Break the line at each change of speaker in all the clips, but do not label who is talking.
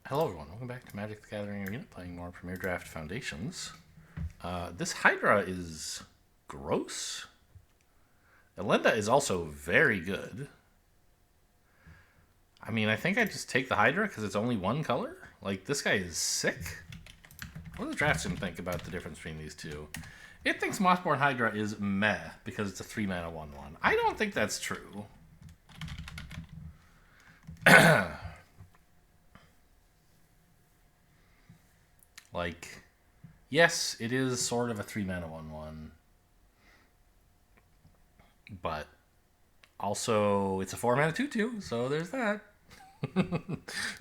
Hello everyone, welcome back to Magic the Gathering Arena, playing more Premier Draft Foundations. This Hydra is gross. Elenda is also very good. I mean, I think I just take the Hydra because it's only one color. Like, this guy is sick. What does Draft Sim think about the difference between these two? It thinks Mossborn Hydra is meh because it's a 3-mana 1-1. I don't think that's true. Like, yes, it is sort of a 3-mana 1-1. But also, it's a 4-mana 2-2, so there's that.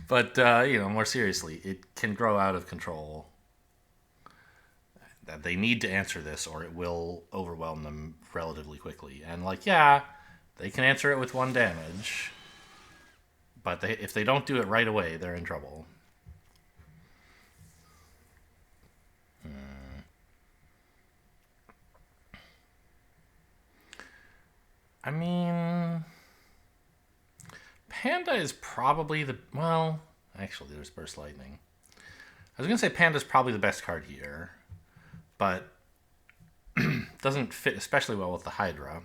But, more seriously, it can grow out of control. That they need to answer this or it will overwhelm them relatively quickly. And, yeah, they can answer it with 1 damage. But if they don't do it right away, they're in trouble. I mean, Panda is probably the... Well, actually, there's Burst Lightning. I was going to say Panda's probably the best card here, but doesn't fit especially well with the Hydra.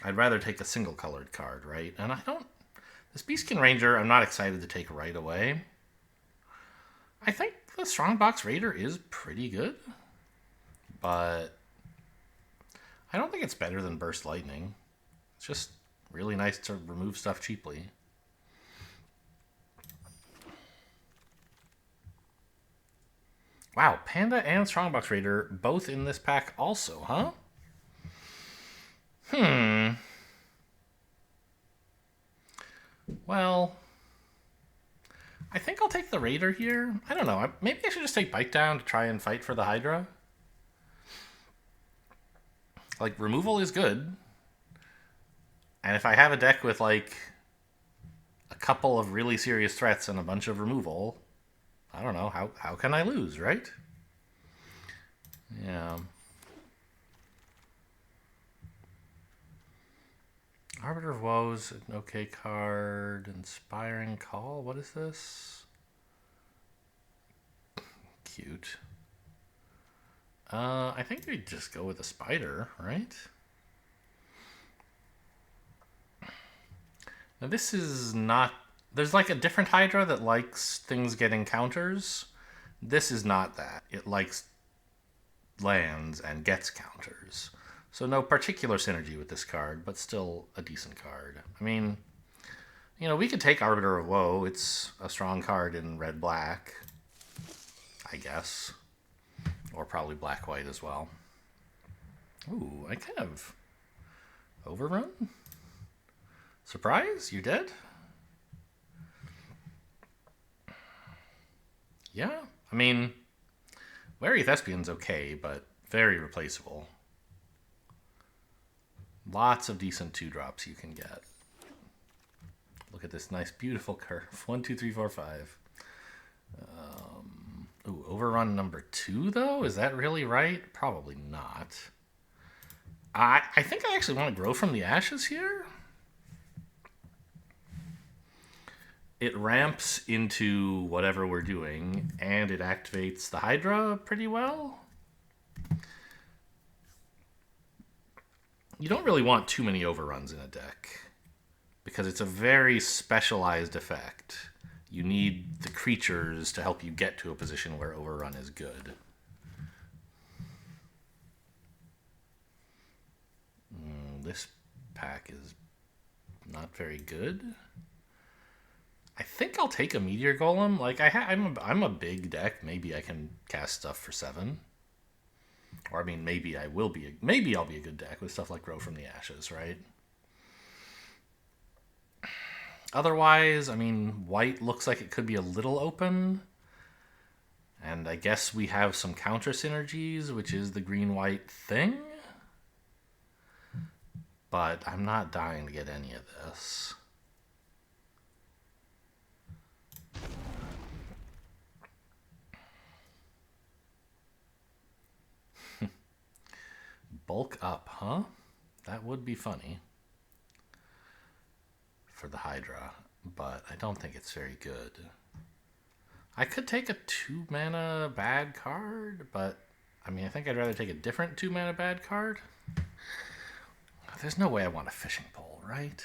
I'd rather take a single-colored card, right? And I don't... This Beastkin Ranger, I'm not excited to take right away. I think the Strongbox Raider is pretty good, but I don't think it's better than Burst Lightning. It's just really nice to remove stuff cheaply. Wow, Panda and Strongbox Raider both in this pack also, huh? Well, I think I'll take the Raider here. I don't know. Maybe I should just take Bite Down to try and fight for the Hydra. Like, removal is good. And if I have a deck with, like, a couple of really serious threats and a bunch of removal, I don't know. How can I lose, right? Yeah. Arbiter of Woes, an okay card. Inspiring Call, what is this? Cute. I think we just go with a spider, right? Now this is not... There's like a different Hydra that likes things getting counters. This is not that. It likes lands and gets counters. So no particular synergy with this card, but still a decent card. I mean, we could take Arbiter of Woe. It's a strong card in red-black, I guess. Or probably black-white as well. Ooh, I kind of overrun? Surprise? You're dead? Yeah, I mean, Wary Thespian's okay, but very replaceable. Lots of decent 2-drops you can get. Look at this nice, beautiful curve. 1, 2, 3, 4, 5. Ooh, overrun number 2, though? Is that really right? Probably not. I think I actually want to grow from the ashes here. It ramps into whatever we're doing, and it activates the Hydra pretty well. You don't really want too many overruns in a deck, because it's a very specialized effect. You need the creatures to help you get to a position where overrun is good. This pack is not very good. I think I'll take a Meteor Golem. Like, I'm a big deck. Maybe I can cast stuff for 7. Or, I mean, maybe I'll be a good deck with stuff like Grow from the Ashes, right? Otherwise, I mean, white looks like it could be a little open. And I guess we have some counter synergies, which is the green-white thing. But I'm not dying to get any of this. Bulk up, huh? That would be funny for the Hydra. but I don't think it's very good. I could take a 2-mana bad card, but I mean, I think I'd rather take a different 2-mana bad card. There's no way I want a fishing pole, right?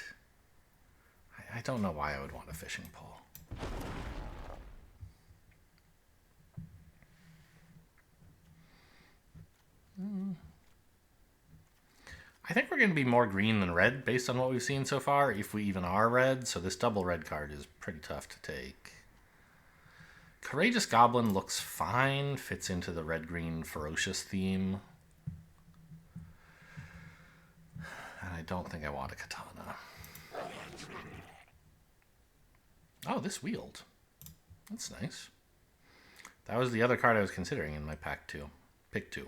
I don't know why I would want a fishing pole. I think we're going to be more green than red based on what we've seen so far, if we even are red, so this double red card is pretty tough to take. Courageous Goblin looks fine, fits into the red-green ferocious theme. And I don't think I want a katana. Oh, this wheeled. That's nice. That was the other card I was considering in my pack too. Pick 2.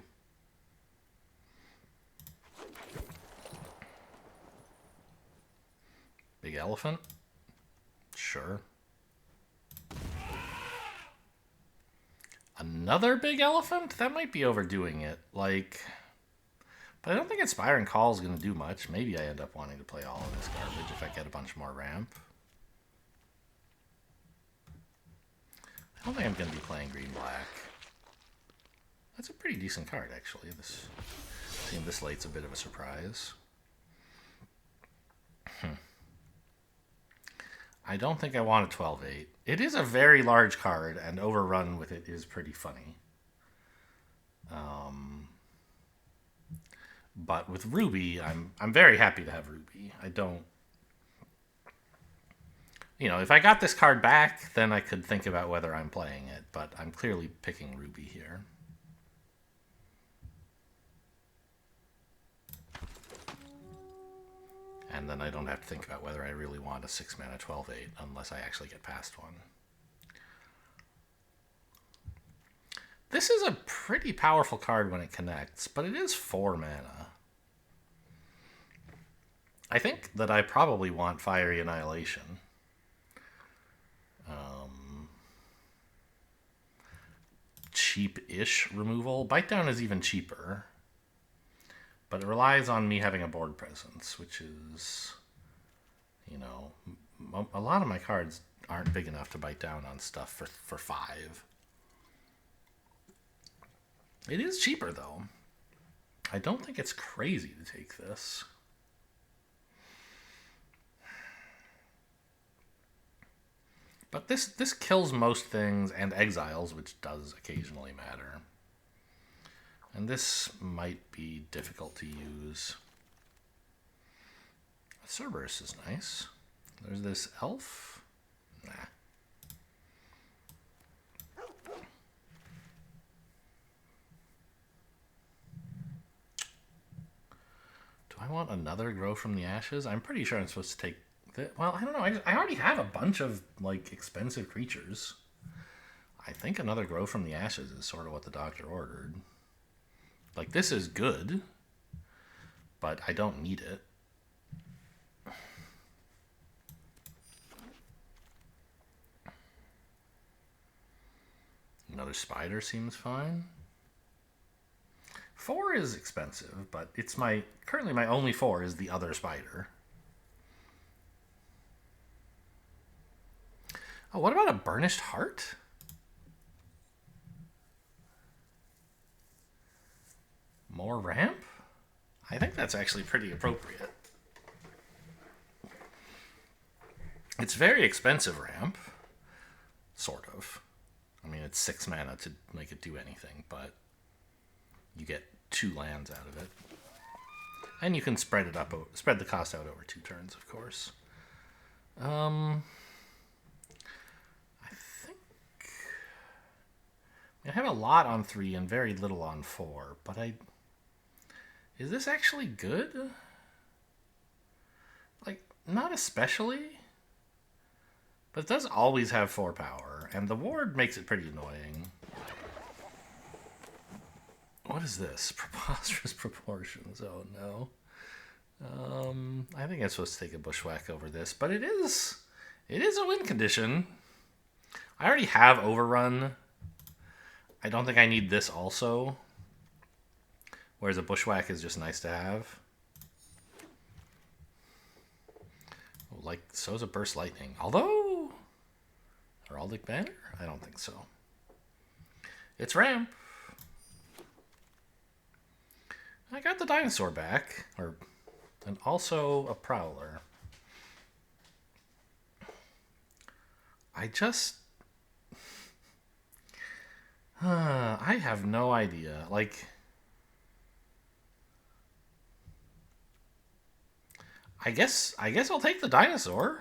Big elephant? Sure. Another big elephant? That might be overdoing it. Like, but I don't think Inspiring Call is going to do much. Maybe I end up wanting to play all of this garbage if I get a bunch more ramp. I don't think I'm going to be playing green-black. That's a pretty decent card, actually. Seeing this late's a bit of a surprise. I don't think I want a 12-8. It is a very large card, and overrun with it is pretty funny. But with Ruby, I'm very happy to have Ruby. I don't... You know, if I got this card back, then I could think about whether I'm playing it, but I'm clearly picking Ruby here. And then I don't have to think about whether I really want a 6-mana 12-8 unless I actually get past one. This is a pretty powerful card when it connects, but it is 4 mana. I think that I probably want Fiery Annihilation. Cheap-ish removal. Bite Down is even cheaper. But it relies on me having a board presence, which is, you know, a lot of my cards aren't big enough to bite down on stuff for 5. It is cheaper, though. I don't think it's crazy to take this. But this kills most things and exiles, which does occasionally matter. And this might be difficult to use. Cerberus is nice. There's this elf. Nah. Do I want another Grow from the Ashes? I'm pretty sure I'm supposed to take... Well, I don't know. I already have a bunch of, like, expensive creatures. I think another Grow from the Ashes is sort of what the doctor ordered. Like, this is good, but I don't need it. Another spider seems fine. 4 is expensive, but it's currently my only 4 is the other spider. Oh, what about a Burnished Heart? More ramp? I think that's actually pretty appropriate. It's very expensive ramp. Sort of. I mean, it's 6 mana to make it do anything, but you get 2 lands out of it. And you can spread the cost out over 2 turns, of course. I have a lot on 3 and very little on 4, but is this actually good? Like, not especially. But it does always have 4 power, and the ward makes it pretty annoying. What is this? Preposterous Proportions. Oh, no. I think I'm supposed to take a Bushwhack over this, but it is a win condition. I already have Overrun. I don't think I need this also. Whereas a Bushwhack is just nice to have. Oh, like, so is a Burst Lightning. Although, Heraldic Banner? I don't think so. It's Ramp. I got the Dinosaur back, and also a Prowler. I have no idea. Like, I guess I'll take the Dinosaur.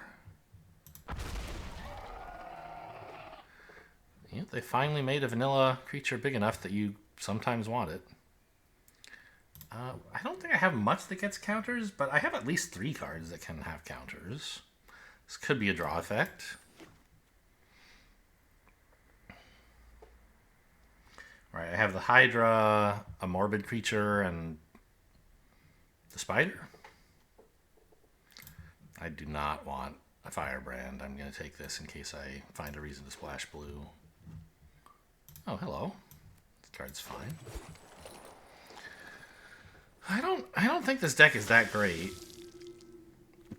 Yeah, they finally made a vanilla creature big enough that you sometimes want it. I don't think I have much that gets counters, but I have at least 3 cards that can have counters. This could be a draw effect. Right, I have the Hydra, a Morbid Creature, and the Spider. I do not want a Firebrand. I'm going to take this in case I find a reason to splash blue. Oh, hello. This card's fine. I don't think this deck is that great.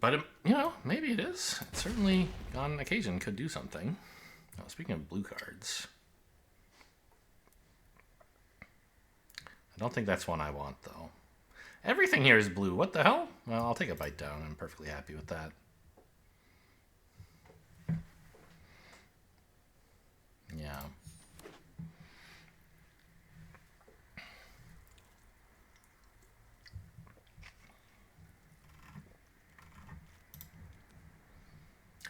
But, you know, maybe it is. It certainly, on occasion, could do something. Oh, speaking of blue cards. I don't think that's one I want, though. Everything here is blue. What the hell? Well, I'll take a bite down. I'm perfectly happy with that. Yeah.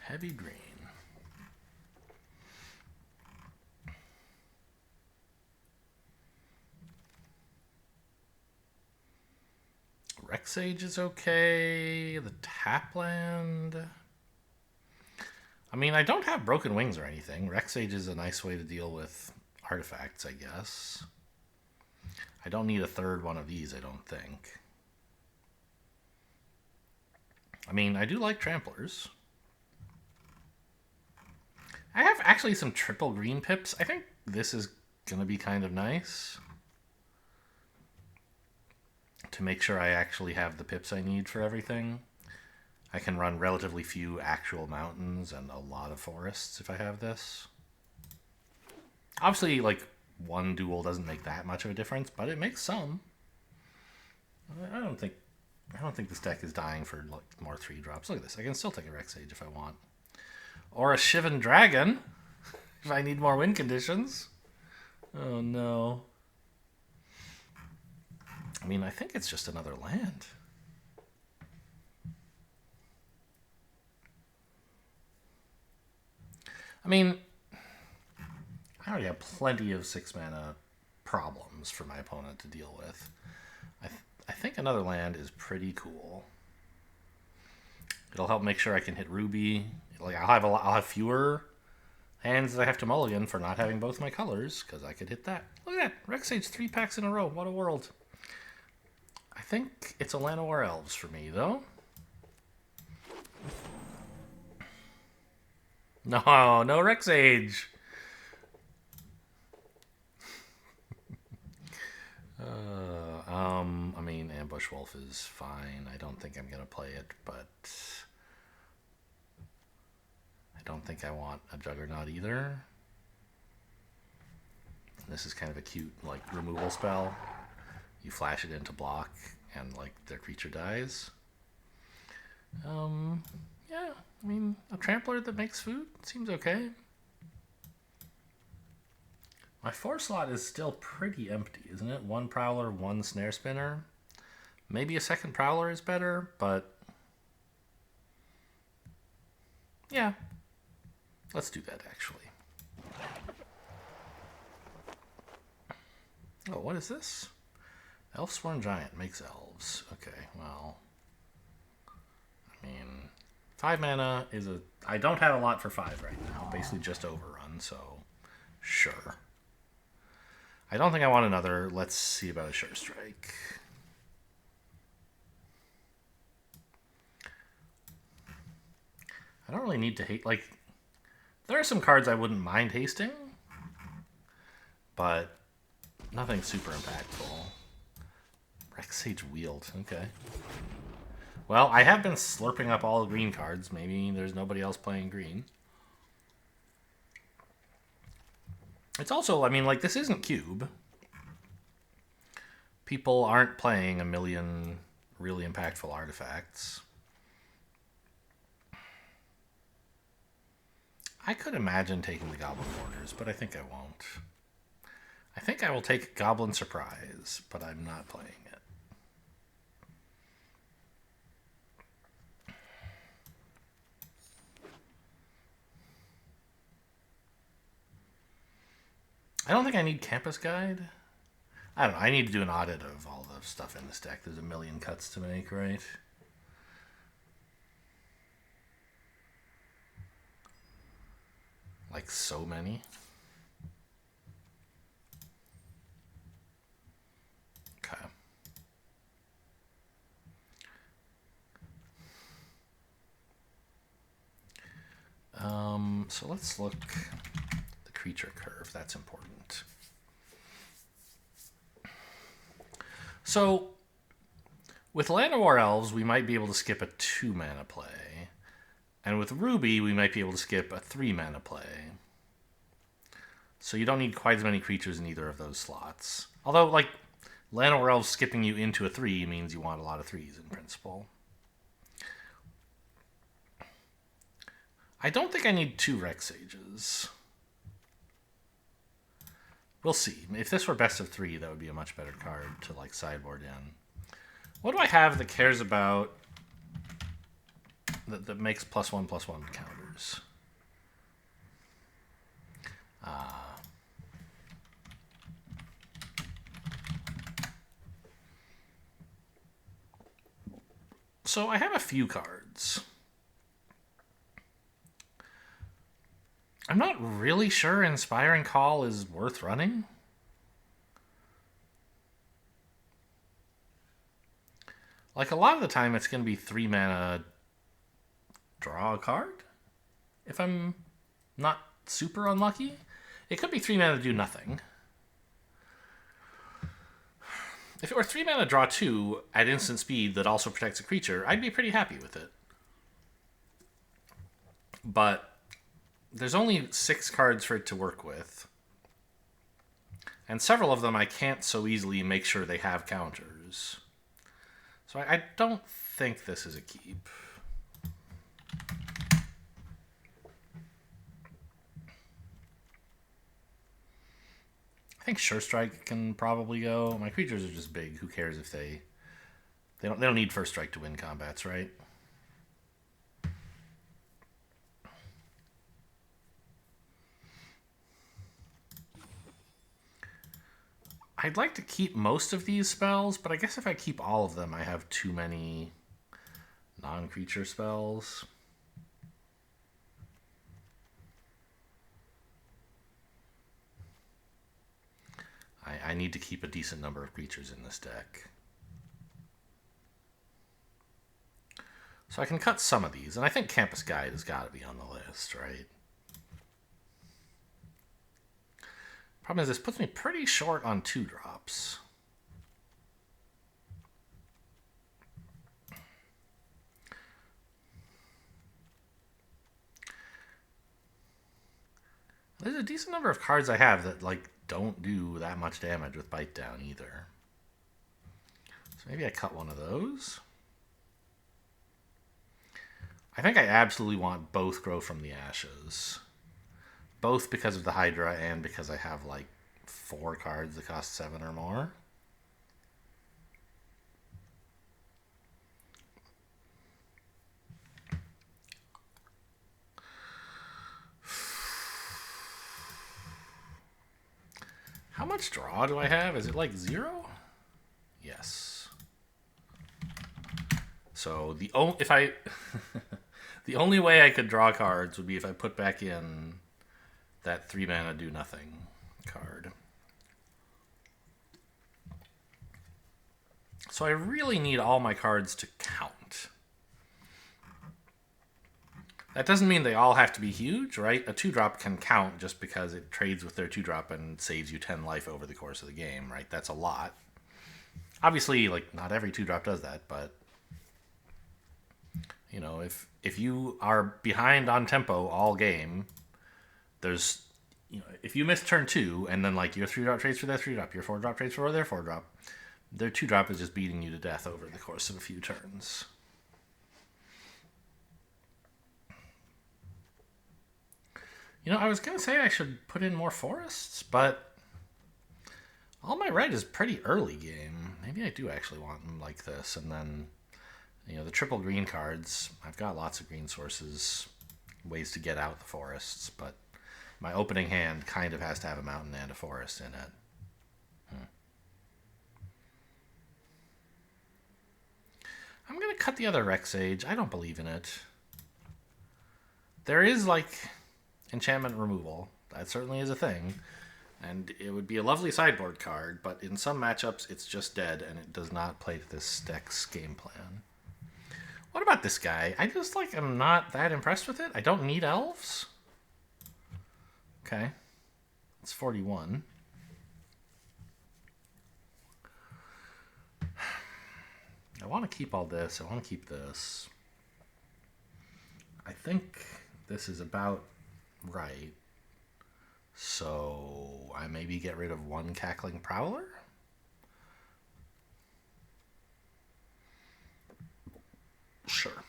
Heavy green. Rexage is okay. The Tapland. I mean, I don't have Broken Wings or anything. Rexage is a nice way to deal with artifacts, I guess. I don't need a third one of these, I don't think. I mean, I do like Tramplers. I have actually some triple green pips. I think this is going to be kind of nice. To make sure I actually have the pips I need for everything. I can run relatively few actual mountains and a lot of forests if I have this. Obviously, like, one duel doesn't make that much of a difference, but it makes some. I don't think this deck is dying for like more 3-drops. Look at this. I can still take a Rexage if I want. Or a Shivan Dragon if I need more win conditions. Oh no. I mean, I think it's just another land. I mean, I already have plenty of 6-mana problems for my opponent to deal with. I think another land is pretty cool. It'll help make sure I can hit Ruby. Like I'll have fewer hands that I have to mulligan for not having both my colors, because I could hit that. Look at that! Rexage 3 packs in a row. What a world. I think it's a Llanowar Elves for me, though. No Rexage! I mean, Ambush Wolf is fine. I don't think I'm going to play it, but I don't think I want a Juggernaut either. This is kind of a cute, like, removal spell. You flash it into block, and, like, their creature dies. Yeah, I mean, a Trampler that makes food seems okay. My 4 slot is still pretty empty, isn't it? 1 Prowler, 1 Snare Spinner. Maybe a second Prowler is better, but yeah, let's do that actually. Oh, what is this? Elfsworn Giant makes elves. Okay, well, I mean, 5 mana is a... I don't have a lot for 5 right now. Basically just Overrun, so sure. I don't think I want another. Let's see about a Sure Strike. I don't really need to hate... Like, there are some cards I wouldn't mind hasting, but nothing super impactful. Rexage Wield, okay. Well, I have been slurping up all the green cards. Maybe there's nobody else playing green. It's also, I mean, like, this isn't Cube. People aren't playing a million really impactful artifacts. I could imagine taking the Goblin Borders, but I think I won't. I think I will take Goblin Surprise, but I'm not playing it. I don't think I need Campus Guide. I don't know. I need to do an audit of all the stuff in this deck. There's a million cuts to make, right? Like so many. Okay. So let's look at the creature curve. That's important. So with Llanowar Elves, we might be able to skip a 2-mana play. And with Ruby, we might be able to skip a 3-mana play. So you don't need quite as many creatures in either of those slots. Although, like, Llanowar Elves skipping you into a 3 means you want a lot of 3s in principle. I don't think I need 2 Rex Sages. We'll see. If this were best of 3, that would be a much better card to, like, sideboard in. What do I have that cares about... that makes +1/+1 counters? So I have a few cards. I'm not really sure Inspiring Call is worth running. Like, a lot of the time it's going to be 3 mana, draw a card. If I'm not super unlucky. It could be 3 mana to do nothing. If it were 3 mana draw 2 at instant speed that also protects a creature, I'd be pretty happy with it. But there's only 6 cards for it to work with. And several of them I can't so easily make sure they have counters. So I don't think this is a keep. I think Sure Strike can probably go. My creatures are just big. Who cares if they don't need First Strike to win combats, right? I'd like to keep most of these spells, but I guess if I keep all of them, I have too many non-creature spells. I need to keep a decent number of creatures in this deck. So I can cut some of these, and I think Campus Guide has got to be on the list, right? Problem is, this puts me pretty short on 2-drops. There's a decent number of cards I have that, like, don't do that much damage with Bite Down either. So maybe I cut one of those. I think I absolutely want both Grow from the Ashes. Both because of the Hydra and because I have, like, 4 cards that cost 7 or more. How much draw do I have? Is it like 0? Yes. So the the only way I could draw cards would be if I put back in that 3 mana do nothing card. So I really need all my cards to count. That doesn't mean they all have to be huge, right? A 2-drop can count just because it trades with their 2-drop and saves you 10 life over the course of the game, right? That's a lot. Obviously, like, not every 2-drop does that, but You know, if you are behind on tempo all game, there's, you know, if you miss turn 2 and then like your 3-drop trades for their 3-drop, your 4-drop trades for their 4-drop, their 2-drop is just beating you to death over the course of a few turns. You know, I was going to say I should put in more forests, but all my red is pretty early game. Maybe I do actually want them like this, and then, you know, the triple green cards, I've got lots of green sources, ways to get out the forests, but my opening hand kind of has to have a mountain and a forest in it. I'm going to cut the other Rex Sage. I don't believe in it. There is, like, enchantment removal. That certainly is a thing. And it would be a lovely sideboard card, but in some matchups it's just dead and it does not play to this deck's game plan. What about this guy? I just, like, am not that impressed with it. I don't need elves. Okay. It's 41. I want to keep all this. I want to keep this. I think this is about right. So I maybe get rid of one Cackling Prowler? Sure.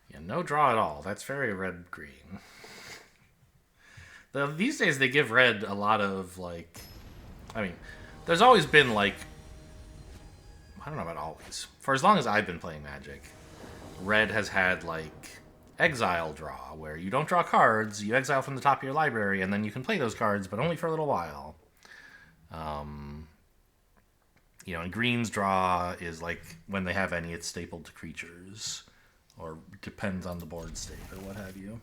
Yeah, no draw at all. That's very red-green. These days they give red a lot of, like... I mean, there's always been, like... I don't know about always. For as long as I've been playing Magic, red has had, like, exile draw, where you don't draw cards, you exile from the top of your library, and then you can play those cards, but only for a little while. You know, and green's draw is, like, when they have any, it's stapled to creatures. Or depends on the board state, or what have you.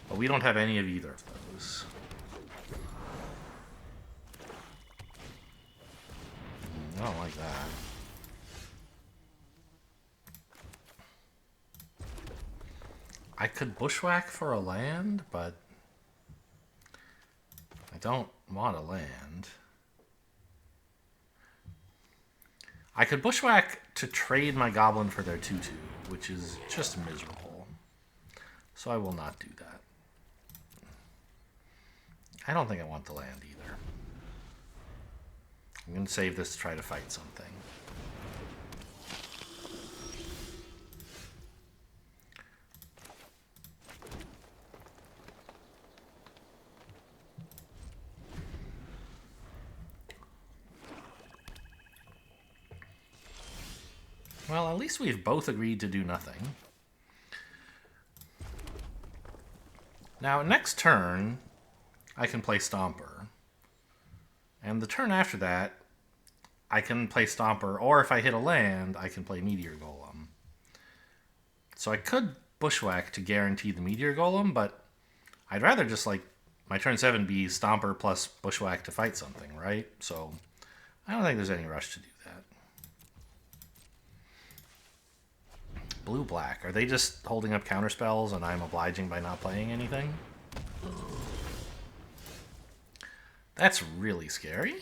But we don't have any of either of those. I don't like that. I could bushwhack for a land, but I don't want a land. I could bushwhack to trade my goblin for their 2/2, which is just miserable. So I will not do that. I don't think I want the land either. I'm going to save this to try to fight something. Well, at least we've both agreed to do nothing. Now, next turn, I can play Stomper. And the turn after that, I can play Stomper, or if I hit a land, I can play Meteor Golem. So I could bushwhack to guarantee the Meteor Golem, but I'd rather just, like, my turn 7 be Stomper plus bushwhack to fight something, right? So I don't think there's any rush to do that. Blue-black. Are they just holding up counterspells and I'm obliging by not playing anything? That's really scary.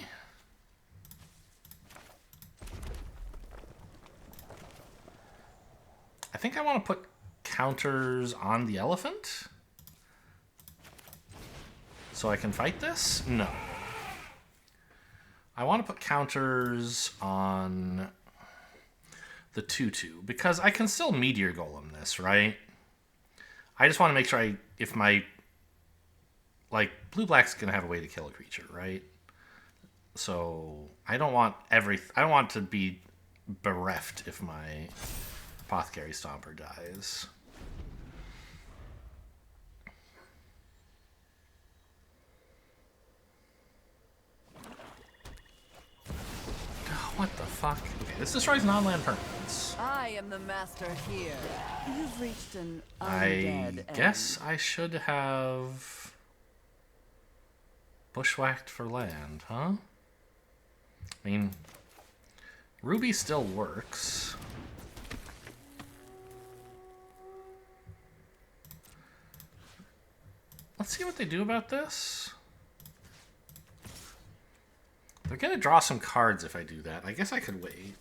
I think I want to put counters on the elephant so I can fight this? No. I want to put counters on the 2/2 because I can still Meteor Golem this, right? I just want to make sure if my, like, blue-black's gonna have a way to kill a creature, right? So I don't want to be bereft if my Apothecary Stomper dies. What the fuck? Okay, this destroys non-land permanents.
I am the master here. You've reached an
I guess I should have bushwhacked for land, huh? I mean, Ruby still works. let's see what they do about this. They're gonna draw some cards if I do that. I guess I could wait.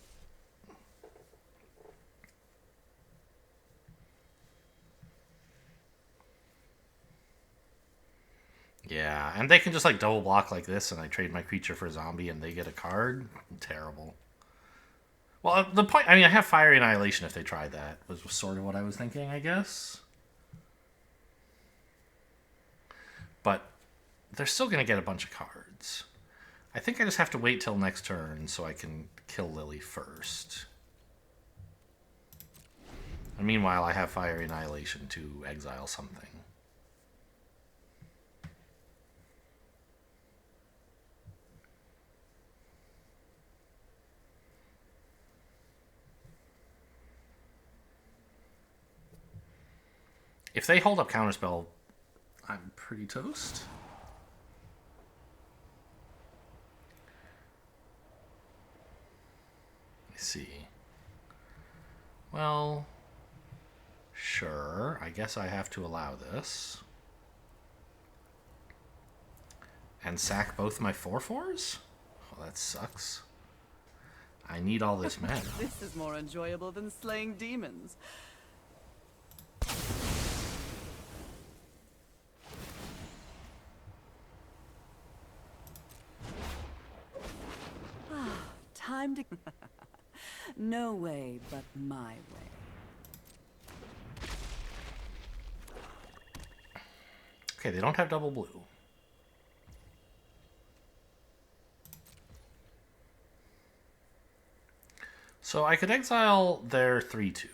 Yeah, and they can just like double block like this, and I trade my creature for a zombie, and they get a card. Terrible. Well, the point, I mean, I have Fiery Annihilation if they try that, was sort of what I was thinking, I guess. But they're still going to get a bunch of cards. I think I just have to wait till next turn so I can kill Lily first. And meanwhile, I have Fiery Annihilation to exile something. If they hold up Counterspell, I'm pretty toast. Let me see. Well, sure. I guess I have to allow this. And sack both my 4/4s? Oh, that sucks. I need all this mana.
This is more enjoyable than slaying demons. Time to... No way but my way.
Okay, they don't have double blue. So I could exile their 3/2.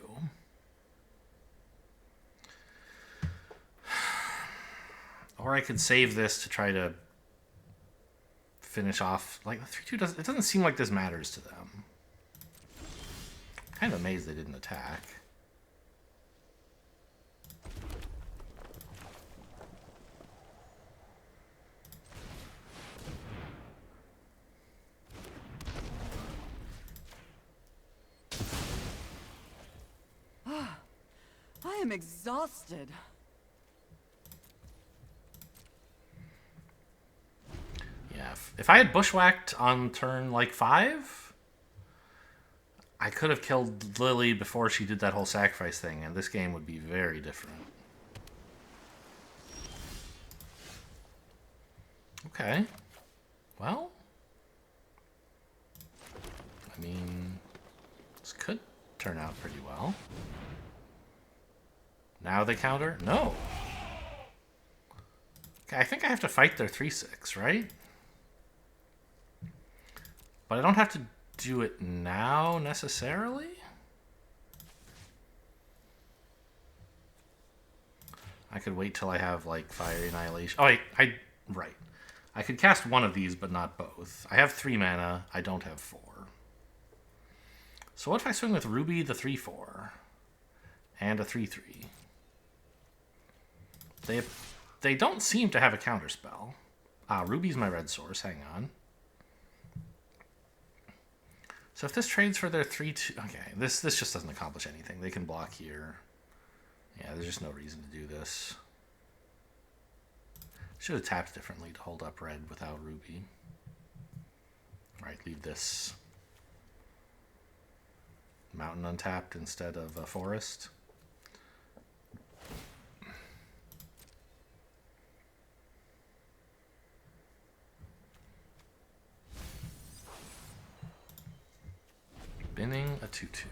Or I could save this to try to finish off. Like, the 3/2 doesn't seem like this matters to them. Kind of amazed they didn't attack.
I am exhausted.
Yeah, if I had bushwhacked on turn, like, 5, I could have killed Lily before she did that whole sacrifice thing, and this game would be very different. Okay. Well, I mean, this could turn out pretty well. Now they counter? No. Okay, I think I have to fight their 3/6, right? But I don't have to do it now, necessarily? I could wait till I have, like, Fiery Annihilation. Oh, right. I could cast one of these, but not both. I have 3 mana. I don't have 4. So what if I swing with Ruby, the 3/4, and a 3/3? They don't seem to have a counterspell. Ah, Ruby's my red source. Hang on. So if this trades for their 3/2... Okay, this just doesn't accomplish anything. They can block here. Yeah, there's just no reason to do this. Should have tapped differently to hold up red without Ruby. Alright, leave this mountain untapped instead of a forest. Binning a 2/2.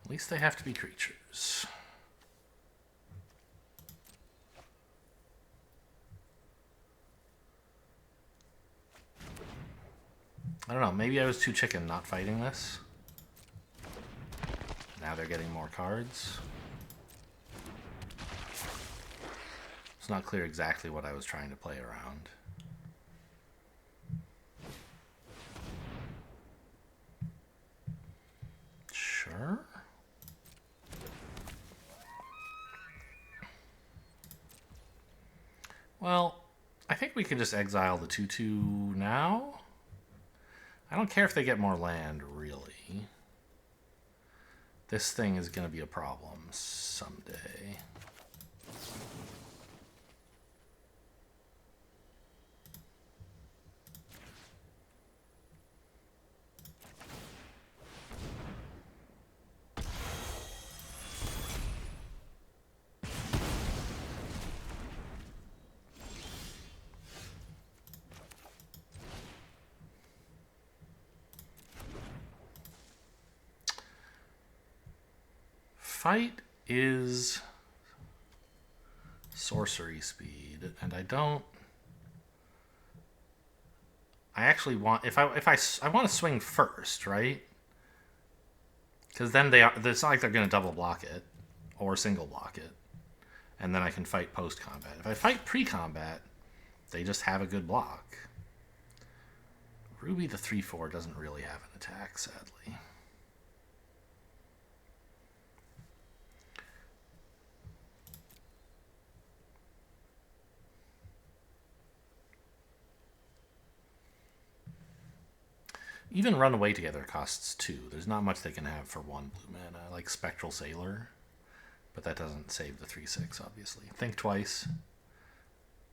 At least they have to be creatures. I don't know, maybe I was too chicken not fighting this. Now they're getting more cards. It's not clear exactly what I was trying to play around. Sure. Well, I think we can just exile the 2/2 now. I don't care if they get more land, really. This thing is going to be a problem someday. Fight is sorcery speed, and I don't. I actually want I want to swing first, right? Because then it's not like they're going to double block it or single block it, and then I can fight post combat. If I fight pre combat, they just have a good block. Ruby the 3/4 doesn't really have an attack, sadly. Even Run Away Together costs 2. There's not much they can have for 1 blue mana, like Spectral Sailor. But that doesn't save the 3/6, obviously. Think Twice.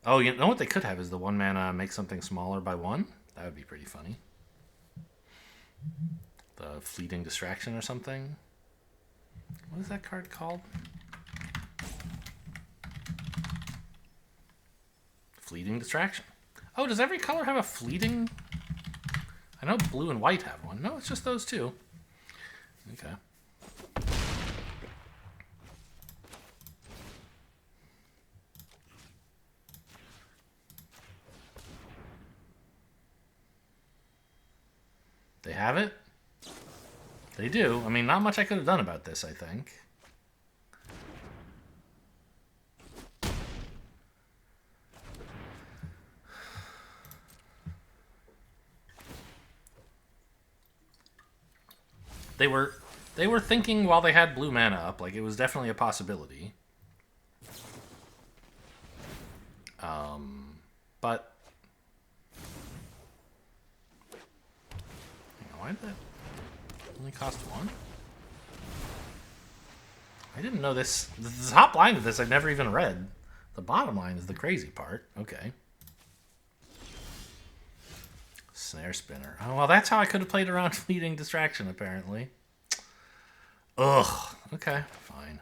Oh, you know what they could have is the 1 mana make something smaller by 1? That would be pretty funny. The Fleeting Distraction or something. What is that card called? Fleeting Distraction. Oh, does every color have a fleeting? I know blue and white have one. No, it's just those two. Okay. They have it? They do. I mean, not much I could have done about this, I think. They were thinking while they had blue mana up, like it was definitely a possibility. But why did that only cost 1? I didn't know this. The top line of this I've never even read. The bottom line is the crazy part. Okay. Snare Spinner. Oh, well, that's how I could have played around Fleeting Distraction, apparently. Ugh. Okay, fine.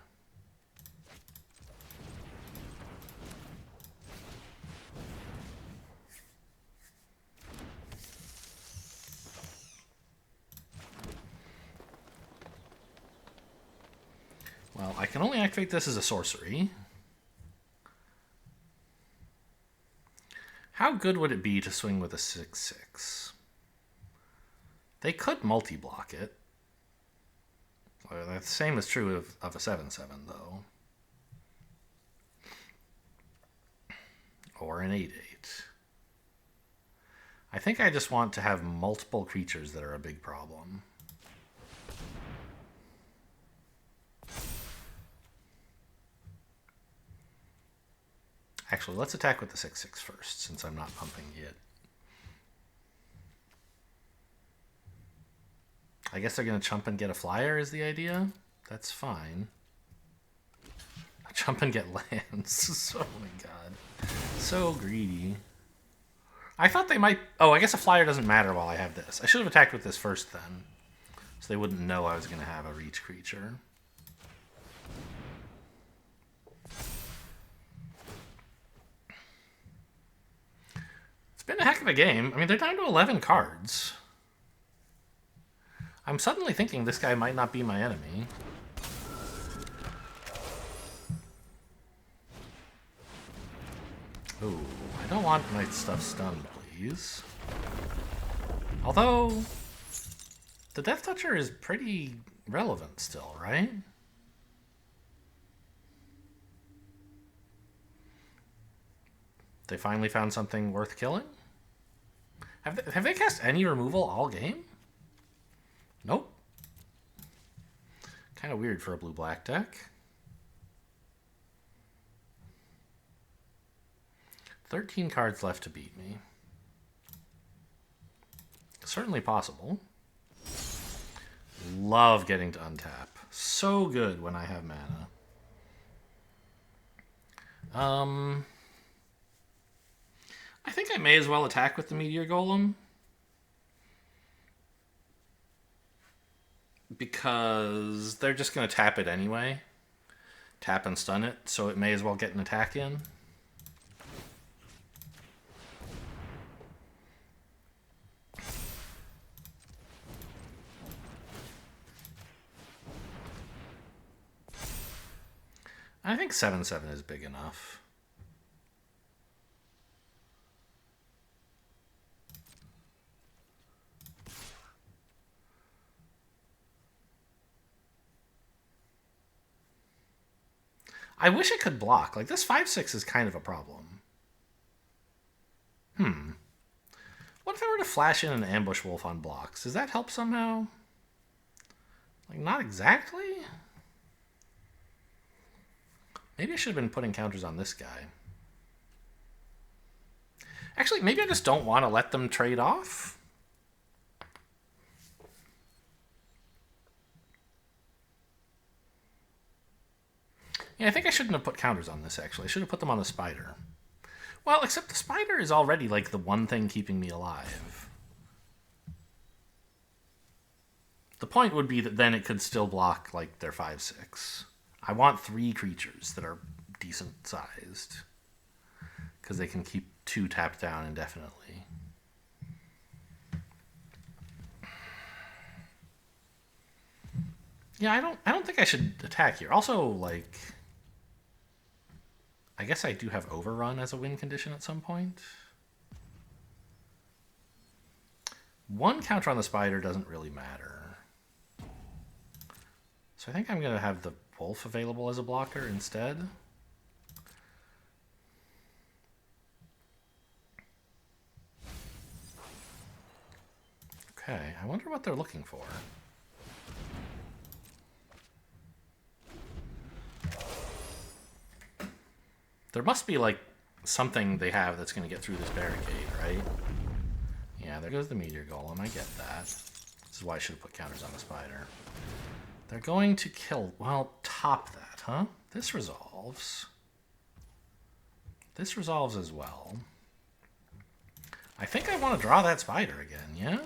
Well, I can only activate this as a sorcery. How good would it be to swing with a 6/6? They could multi-block it. Well, the same is true of a 7/7, though. Or an 8/8. I think I just want to have multiple creatures that are a big problem. Actually, let's attack with the 6/6 first, since I'm not pumping yet. I guess they're going to jump and get a flyer is the idea? That's fine. Jump and get lands. Oh my god. So greedy. I thought they might... Oh, I guess a flyer doesn't matter while I have this. I should have attacked with this first then. So they wouldn't know I was going to have a reach creature. It's been a heck of a game. I mean, they're down to 11 cards. I'm suddenly thinking this guy might not be my enemy. Ooh, I don't want my stuff stunned, please. Although, the Death Toucher is pretty relevant still, right? They finally found something worth killing? Have they cast any removal all game? Nope. Kind of weird for a blue-black deck. 13 cards left to beat me. certainly possible. Love getting to untap. So good when I have mana. I think I may as well attack with the Meteor Golem. Because they're just going to tap it anyway. Tap and stun it, so it may as well get an attack in. I think 7/7 is big enough. I wish it could block. Like, this 5/6 is kind of a problem. What if I were to flash in an ambush wolf on blocks? Does that help somehow? Like, not exactly? Maybe I should have been putting counters on this guy. Actually, maybe I just don't want to let them trade off. Yeah, I think I shouldn't have put counters on this, actually. I should have put them on the spider. Well, except the spider is already, like, the one thing keeping me alive. The point would be that then it could still block, like, their 5/6. I want 3 creatures that are decent sized. Because they can keep 2 tapped down indefinitely. Yeah, I don't think I should attack here. Also, like, I guess I do have Overrun as a win condition at some point. 1 counter on the spider doesn't really matter. So I think I'm going to have the wolf available as a blocker instead. Okay, I wonder what they're looking for. There must be, like, something they have that's going to get through this barricade, right? Yeah, there goes the Meteor Golem. I get that. This is why I should have put counters on the spider. They're going to kill... Well, top that, huh? This resolves. This resolves as well. I think I want to draw that spider again, yeah?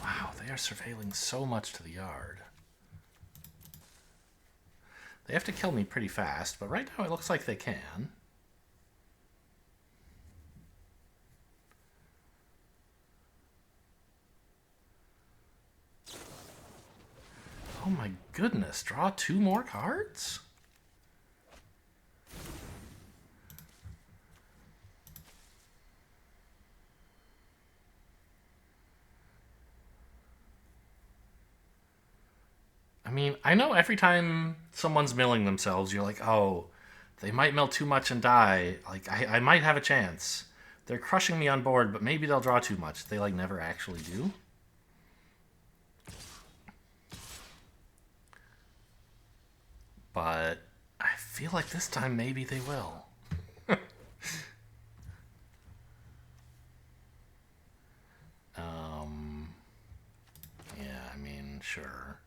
Wow, they are surveilling so much to the yard. They have to kill me pretty fast, but right now it looks like they can. Oh my goodness, draw 2 more cards? I mean, I know every time someone's milling themselves, you're like, oh, they might mill too much and die. Like, I might have a chance. They're crushing me on board, but maybe they'll draw too much. They, like, never actually do. But I feel like this time maybe they will. Yeah, I mean, sure.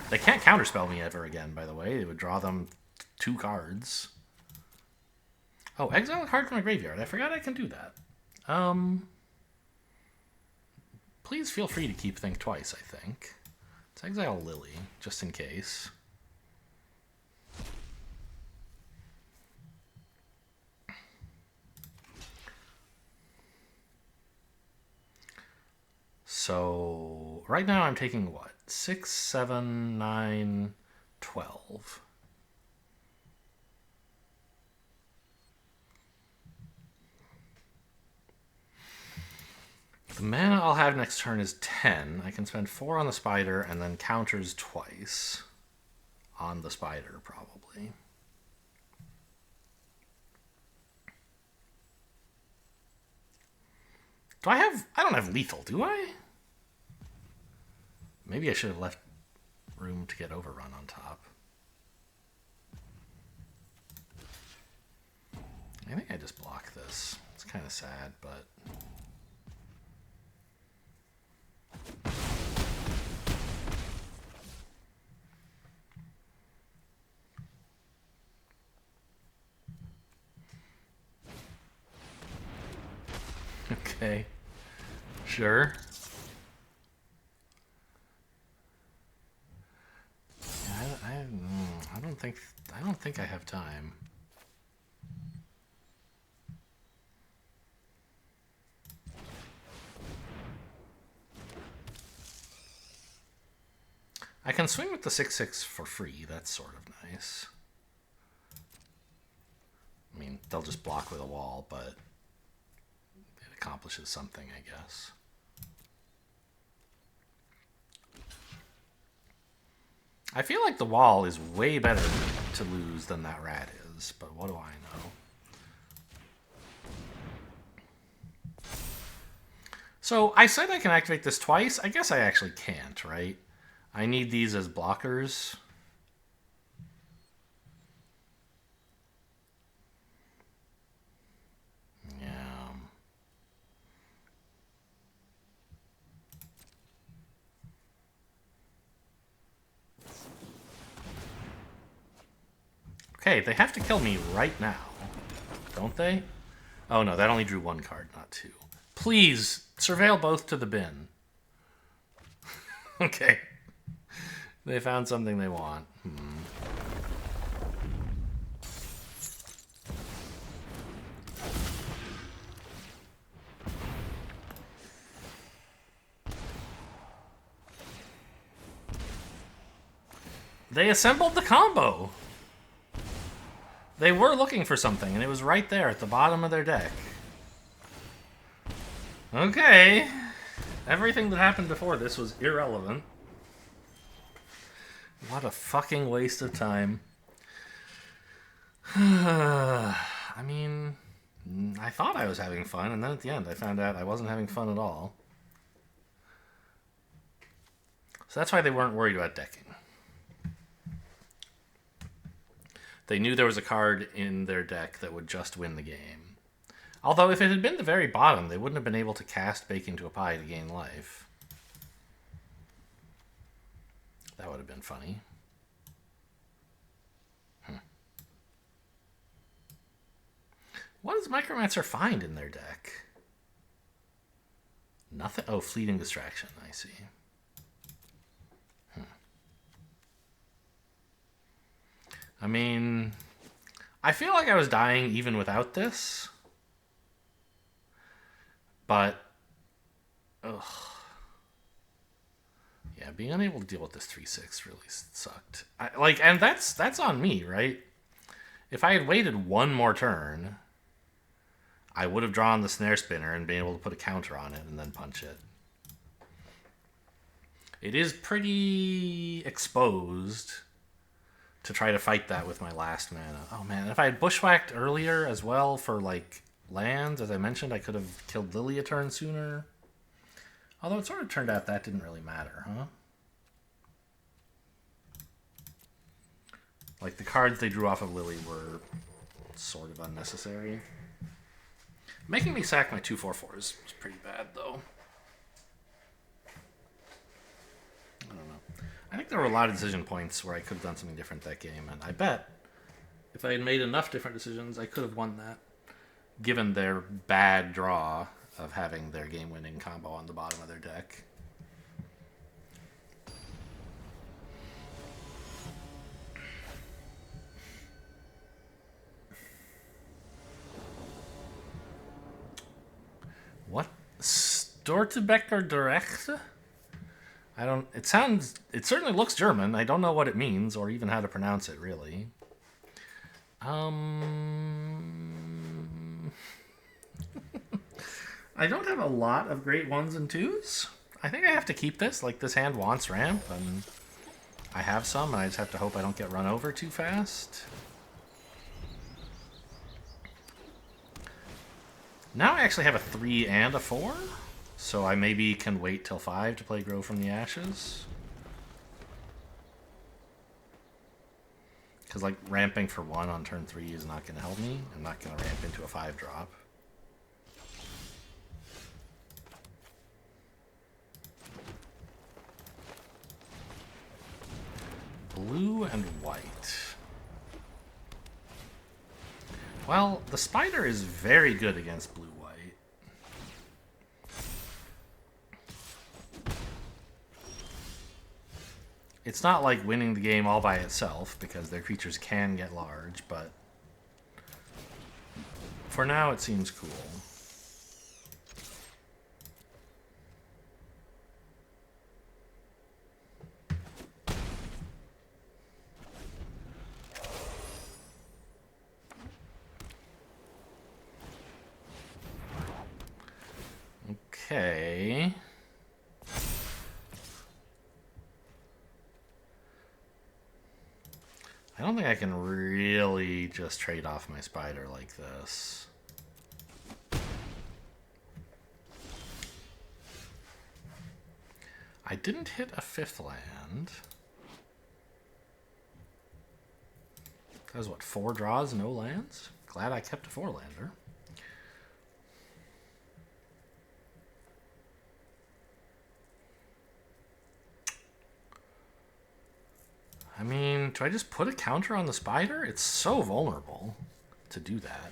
They can't counterspell me ever again, by the way. It would draw them 2 cards. Oh, exile a card from my graveyard. I forgot I can do that. Please feel free to keep Think Twice, I think. Let's exile Lily, just in case. So, right now I'm taking what? 6, 7, 9, 12. The mana I'll have next turn is 10. I can spend 4 on the spider and then counters twice on the spider, probably. Do I have... I don't have lethal, do I? Maybe I should have left room to get overrun on top. I think I just block this. It's kind of sad, but... Okay. Sure. Yeah, I don't think I have time. I can swing with the 6/6 for free. That's sort of nice. I mean, they'll just block with a wall, but it accomplishes something, I guess. I feel like the wall is way better to lose than that rat is, but what do I know? So I said I can activate this twice. I guess I actually can't, right? I need these as blockers. Yeah. Okay, they have to kill me right now, don't they? Oh no, that only drew one card, not two. Please, surveil both to the bin. Okay. They found something they want. They assembled the combo! They were looking for something, and it was right there at the bottom of their deck. Okay. Everything that happened before this was irrelevant. What a fucking waste of time. I mean, I thought I was having fun, and then at the end I found out I wasn't having fun at all. So that's why they weren't worried about decking. They knew there was a card in their deck that would just win the game. Although if it had been the very bottom, they wouldn't have been able to cast Bake into a Pie to gain life. That would have been funny. What does Micromancer find in their deck? Nothing. Oh, Fleeting Distraction, I see. I mean, I feel like I was dying even without this. But, ugh. Yeah, being unable to deal with this 3/6 really sucked. And that's on me, right? If I had waited one more turn, I would have drawn the Snare Spinner and been able to put a counter on it and then punch it. It is pretty exposed to try to fight that with my last mana. Oh man, if I had bushwhacked earlier as well for like lands, as I mentioned, I could have killed Lily a turn sooner. Although it sort of turned out that didn't really matter, huh? Like the cards they drew off of Lily were sort of unnecessary. Making me sack my 2/4/4s was pretty bad though. I don't know. I think there were a lot of decision points where I could have done something different that game, and I bet if I had made enough different decisions, I could have won that, given their bad draw of having their game-winning combo on the bottom of their deck. What? Stortebecker Direct? I don't... It sounds... It certainly looks German. I don't know what it means, or even how to pronounce it, really. I don't have a lot of great 1s and 2s. I think I have to keep this. Like, this hand wants ramp, and I have some, and I just have to hope I don't get run over too fast. Now I actually have a 3 and a 4, so I maybe can wait till 5 to play Grow from the Ashes. Because, like, ramping for 1 on turn 3 is not going to help me. I'm not going to ramp into a 5-drop. Blue and white. Well, the spider is very good against blue-white. It's not like winning the game all by itself, because their creatures can get large, but for now it seems cool. Okay. I don't think I can really just trade off my spider like this. I didn't hit a 5th land. That was what, 4 draws, no lands? Glad I kept a 4-lander. I mean, do I just put a counter on the spider? It's so vulnerable to do that.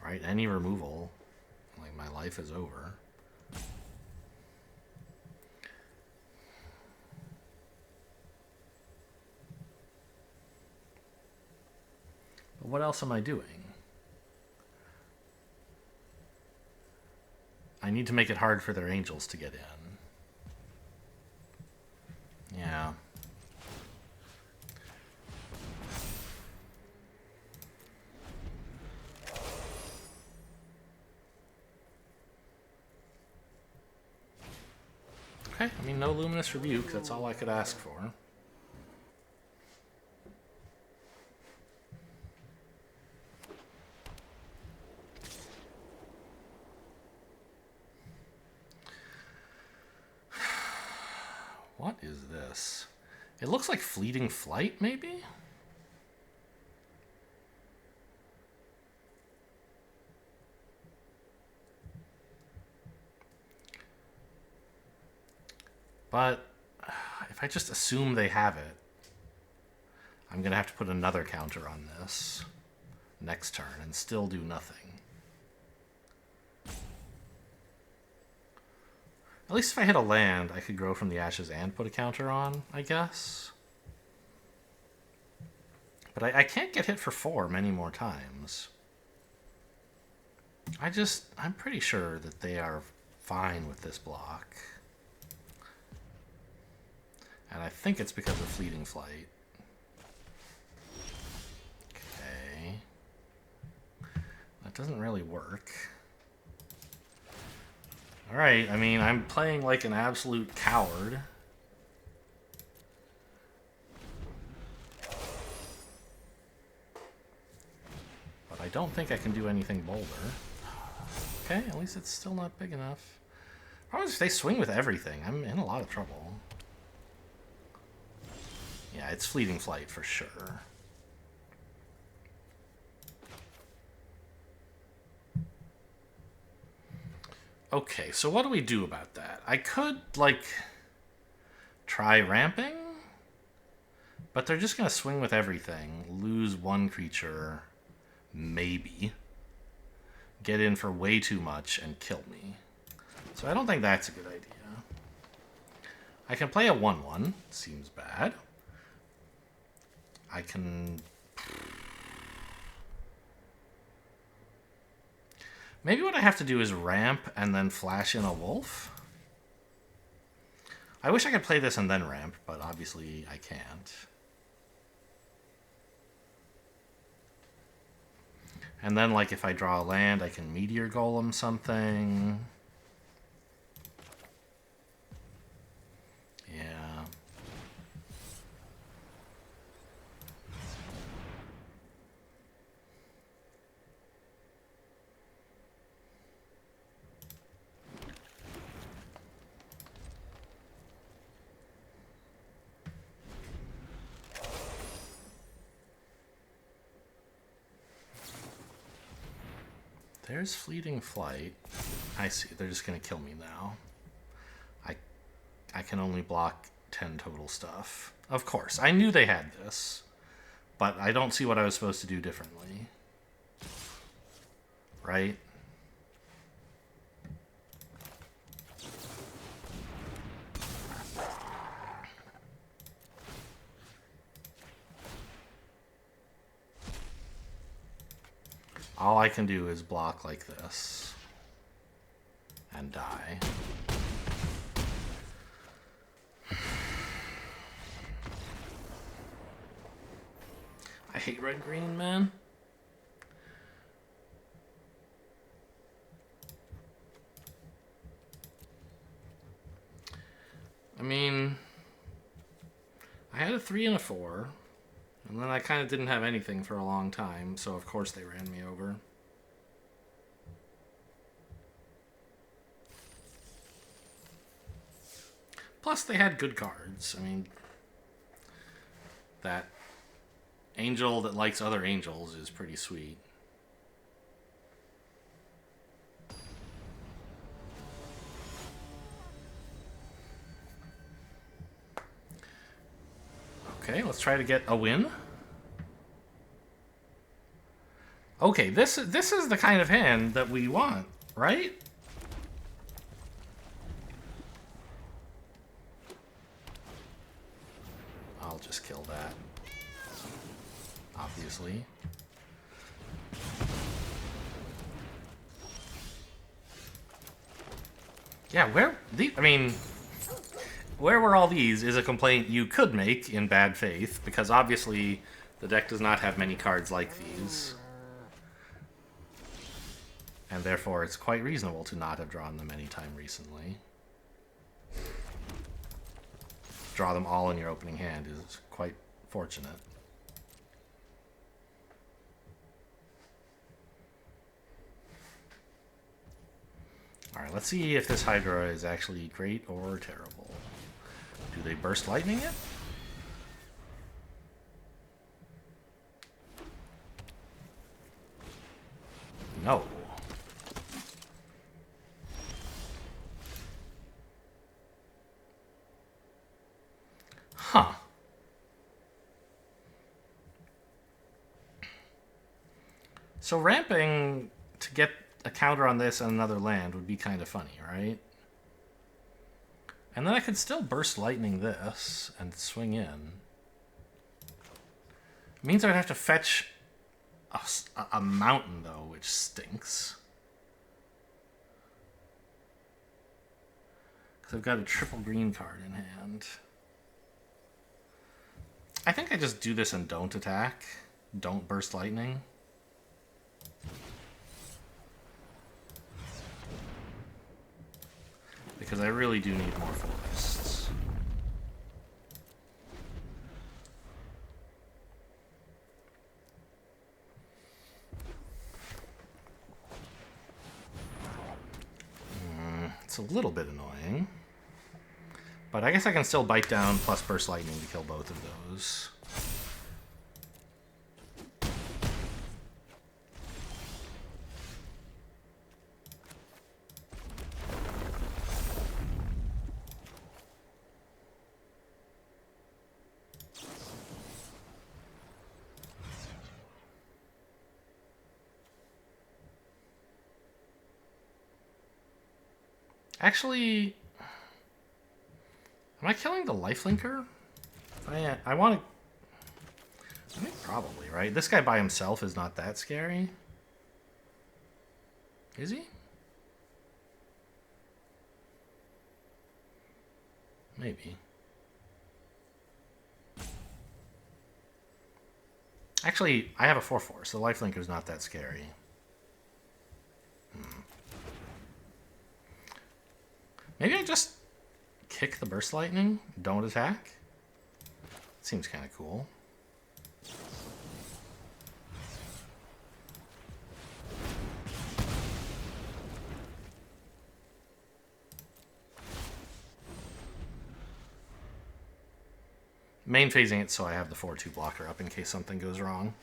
Right? Any removal, like, my life is over. But what else am I doing? I need to make it hard for their angels to get in. Yeah. Okay, I mean, no Luminous Rebuke. That's all I could ask for. What is this? It looks like Fleeting Flight, maybe? But if I just assume they have it, I'm going to have to put another counter on this next turn and still do nothing. At least if I hit a land, I could Grow from the Ashes and put a counter on, I guess. But I can't get hit for 4 many more times. I'm pretty sure that they are fine with this block. And I think it's because of Fleeting Flight. Okay. That doesn't really work. Alright, I mean, I'm playing like an absolute coward. But I don't think I can do anything bolder. Okay, at least it's still not big enough. Probably if they swing with everything, I'm in a lot of trouble. Yeah, it's Fleeting Flight for sure. Okay, so what do we do about that? I could, like, try ramping, but they're just going to swing with everything, lose 1 creature, maybe, get in for way too much, and kill me. So I don't think that's a good idea. I can play a 1/1, seems bad. I can... Maybe what I have to do is ramp and then flash in a wolf. I wish I could play this and then ramp, but obviously I can't. And then, like, if I draw a land, I can Meteor Golem something. Yeah. There's fleeting flight. I see. They're just going to kill me now. I can only block 10 total stuff. Of course. I knew they had this. But I don't see what I was supposed to do differently. Right? All I can do is block like this. And die. I hate red-green, man. I mean, I had a 3 and a 4, and then I kind of didn't have anything for a long time, so of course they ran me over. Plus, they had good cards. I mean, that angel that likes other angels is pretty sweet. Okay, let's try to get a win. Okay, this is the kind of hand that we want, right? I'll just kill that. Obviously. Yeah, where were all these is a complaint you could make in bad faith, because obviously the deck does not have many cards like these. And therefore it's quite reasonable to not have drawn them any time recently. Draw them all in your opening hand is quite fortunate. Alright, let's see if this Hydra is actually great or terrible. Do they burst lightning it? No. Huh. So ramping to get a counter on this and another land would be kind of funny, right? And then I could still burst lightning this and swing in. It means I'd have to fetch a mountain, though, which stinks. Because I've got a triple green card in hand. I think I just do this and don't attack. Don't burst lightning. Because I really do need more forests. It's a little bit annoying. But I guess I can still bite down plus burst lightning to kill both of those. Actually, am I killing the lifelinker? I want to... I think probably, right? This guy by himself is not that scary. Is he? Maybe. Actually, I have a 4/4, so the lifelinker's not that scary. Maybe I just kick the burst lightning, don't attack. Seems kind of cool. Main phasing it so I have the 4/2 blocker up in case something goes wrong.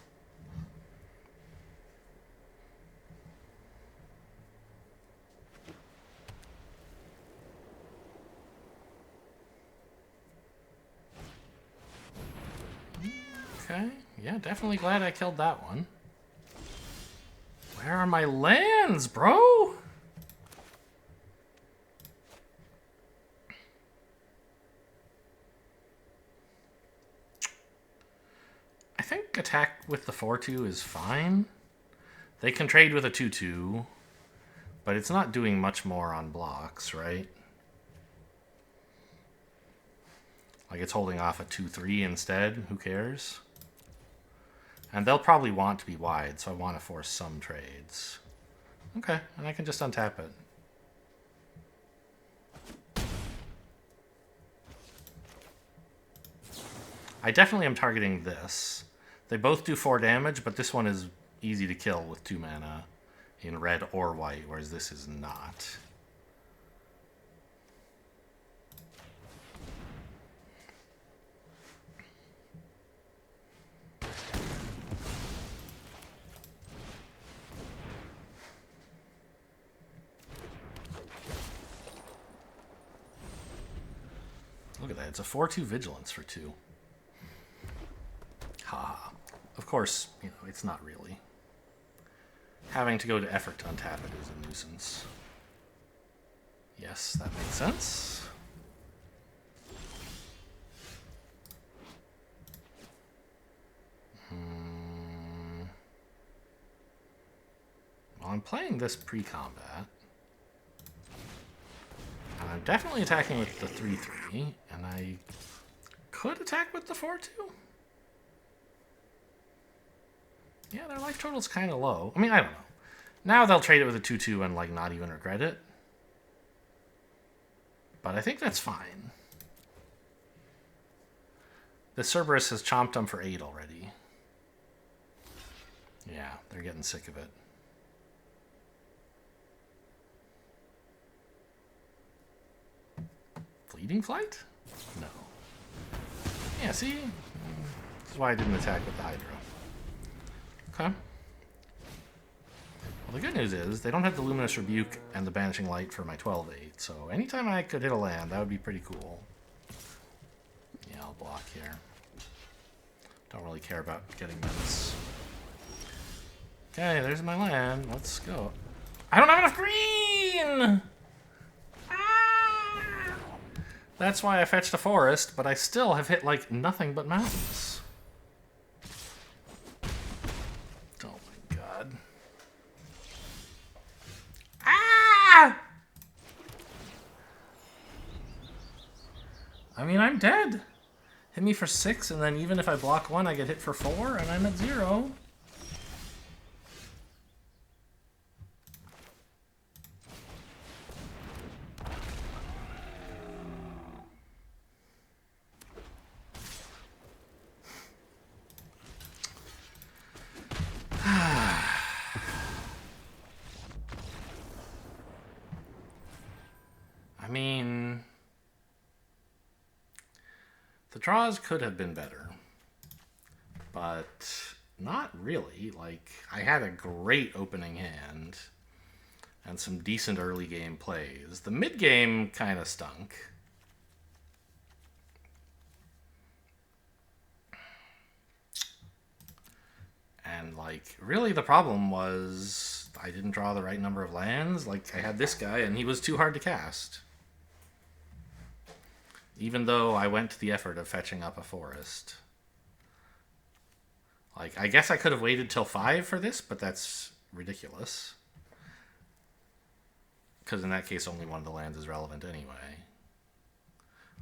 Okay, yeah, definitely glad I killed that one. Where are my lands, bro? I think attack with the 4-2 is fine. They can trade with a 2-2, but it's not doing much more on blocks, right? Like it's holding off a 2-3 instead. Who cares? And they'll probably want to be wide, so I want to force some trades. Okay, and I can just untap it. I definitely am targeting this. They both do 4 damage, but this one is easy to kill with 2 mana in red or white, whereas this is not. Look at that. It's a 4-2 Vigilance for 2. Ha. Of course, you know, it's not really. Having to go to effort to untap it is a nuisance. Yes, that makes sense. Well, I'm playing this pre-combat. And I'm definitely attacking with the 3-3, and I could attack with the 4-2. Yeah, their life total's kind of low. I mean, I don't know. Now they'll trade it with a 2-2 and, like, not even regret it. But I think that's fine. The Cerberus has chomped them for 8 already. Yeah, they're getting sick of it. Fleeting Flight? No. Yeah, see? This is why I didn't attack with the Hydra. Okay. Well, the good news is they don't have the Luminous Rebuke and the Banishing Light for my 12-8, so anytime I could hit a land, that would be pretty cool. Yeah, I'll block here. Don't really care about getting menace. Okay, there's my land. Let's go. I don't have enough green! Ah! That's why I fetched a forest, but I still have hit, like, nothing but mountains. Oh my god. Ah! I mean, I'm dead. Hit me for 6, and then even if I block 1, I get hit for 4, and I'm at 0. I mean, the draws could have been better, but not really. Like, I had a great opening hand and some decent early game plays. The mid game kind of stunk. And, like, really the problem was I didn't draw the right number of lands. Like, I had this guy, and he was too hard to cast. Even though I went to the effort of fetching up a forest. Like, I guess I could have waited till 5 for this, but that's ridiculous. Because in that case, only one of the lands is relevant anyway.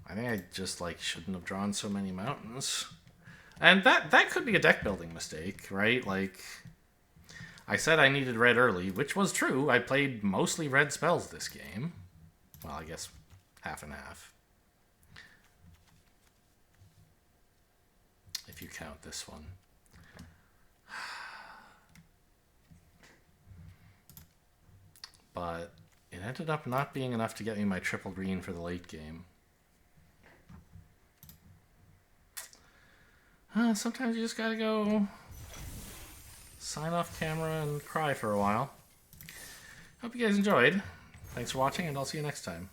I think I just, like, shouldn't have drawn so many mountains. And that could be a deck building mistake, right? Like, I said I needed red early, which was true. I played mostly red spells this game. Well, I guess half and half. If you count this one. But it ended up not being enough to get me my triple green for the late game. Sometimes you just gotta go sign off camera and cry for a while. Hope you guys enjoyed. Thanks for watching, and I'll see you next time.